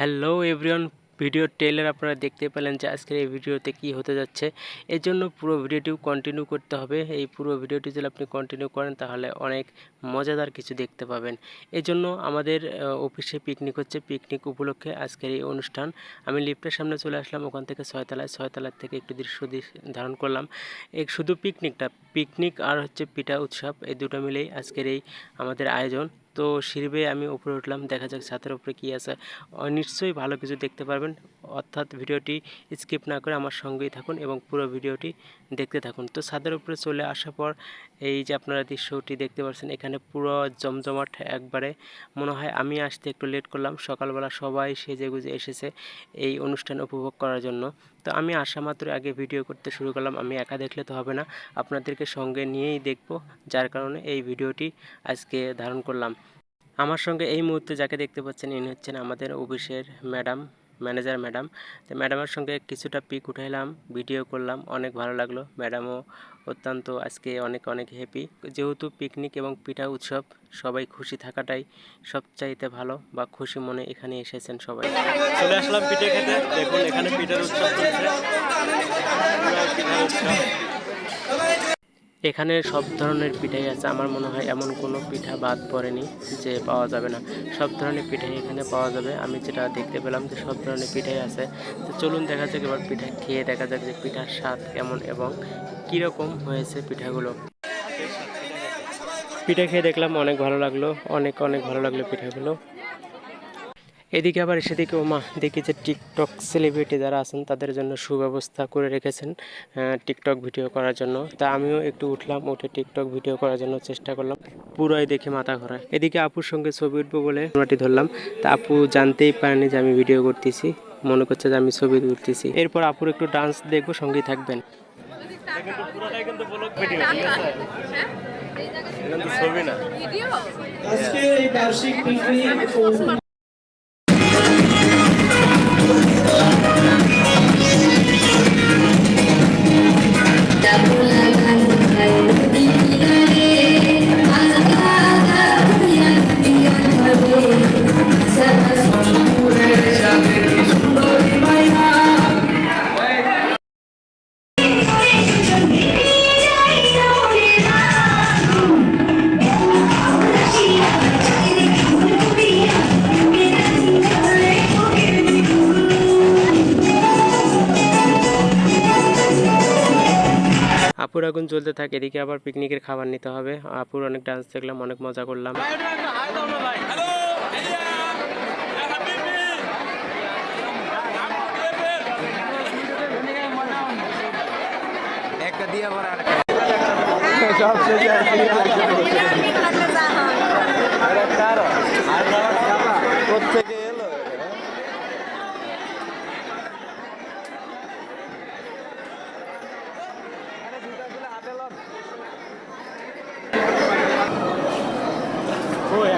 Hello everyone, video trailer আপনারা দেখতে পেলেন যে আজকের এই ভিডিওতে কি হতে যাচ্ছে। এর জন্য পুরো ভিডিওটিও কন্টিনিউ করতে হবে। এই পুরো ভিডিওটি যদি আপনি কন্টিনিউ করেন তাহলে অনেক মজাদার কিছু দেখতে পাবেন। এই জন্য আমাদের অফিসে পিকনিক হচ্ছে, পিকনিক উপলক্ষে আজকের এই অনুষ্ঠান। আমি লিফটের সামনে চলে আসলাম, ওখান থেকে ছয়তলার থেকে একটু দৃশ্য ধারণ করলাম। শুধু পিকনিক আর হচ্ছে পিঠা উৎসব, এই দুটো মিলেই আজকের এই আমাদের আয়োজন। তো সিঁড়ি বেয়ে আমি উপরে উঠলাম, দেখা যাক ছাদের উপরে কী আছে। নিশ্চয়ই ভালো কিছু দেখতে পারবেন, অর্থাৎ ভিডিওটি স্কিপ না করে আমার সঙ্গেই থাকুন এবং পুরো ভিডিওটি দেখতে থাকুন। তো ছাদের উপরে চলে আসার পর এই যে আপনারা দৃশ্যটি দেখতে পাচ্ছেন, এখানে পুরো জমজমাট একবারে। মনে হয় আমি আসতে একটু লেট করলাম, সকালবেলা সবাই সেজেগুজে এসেছে এই অনুষ্ঠান উপভোগ করার জন্য। তো আমি আসা মাত্র আগে ভিডিও করতে শুরু করলাম। আমি একা দেখলে তো হবে না, আপনাদেরকে সঙ্গে নিয়েই দেখব, যার কারণে এই ভিডিওটি আজকে ধারণ করলাম। আমার সঙ্গে এই মুহূর্তে যাকে দেখতে পাচ্ছেন, ইনি হচ্ছেন আমাদের অফিসের ম্যানেজার ম্যাডাম। তো ম্যাডামের সঙ্গে কিছুটা পিক উঠাইলাম, ভিডিও করলাম, অনেক ভালো লাগলো। ম্যাডামও অত্যন্ত আজকে অনেক অনেক হ্যাপি, যেহেতু পিকনিক এবং পিঠা উৎসব, সবাই খুশি থাকাটাই সবচাইতে ভালো, বা খুশি মনে এখানে এসেছেন সবাই। চলে আসলাম পিঠে খেতে, দেখুন এখানে পিঠার উৎসব চলছে। এখানে সব ধরনের পিঠাই আছে, আমার মনে হয় এমন কোনো পিঠা বাদ পড়েনি যে পাওয়া যাবে না। সব ধরনের পিঠাই এখানে পাওয়া যাবে। আমি যেটা দেখতে পেলাম যে সব ধরনের পিঠাই আছে। তো চলুন দেখা যাক, এবার পিঠা খেয়ে দেখা যাক যে পিঠার স্বাদ কেমন এবং কীরকম হয়েছে পিঠাগুলো। পিঠা খেয়ে দেখলাম অনেক ভালো লাগলো, অনেক অনেক ভালো লাগলো পিঠাগুলো। এদিকে আবার সেদিকে ওমা দেখি যে টিকটক সেলিব্রিটি যারা আছেন তাদের জন্য সুব্যবস্থা করে রেখেছেন টিকটক ভিডিও করার জন্য। তা আমিও একটু উঠলাম, উঠে টিকটক ভিডিও করার জন্য চেষ্টা করলাম। পুরোই দেখে মাথা ঘোরায়। এদিকে আপুর সঙ্গে ছবি উঠবো বলে ক্যামেরাটি ধরলাম। তা আপু জানতেই পারেনি যে আমি ভিডিও করতেছি, মনে করছে যে আমি ছবি তুলতেছি। এরপর আপুর একটু ডান্স দেখবো, সঙ্গেই থাকবেন। ছবি না, আজকে এই বার্ষিক পিকনিক আপুর আগুন জ্বলতে থাকে, এদিকে আবার পিকনিকের খাবার নিতে হবে। আপুর অনেক ডান্স দেখলাম, অনেক মজা করলাম।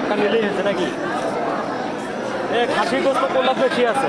একটা নিলেই হয়েছে নাকি? খাসি গোস্ত করলাম বেশি আছে।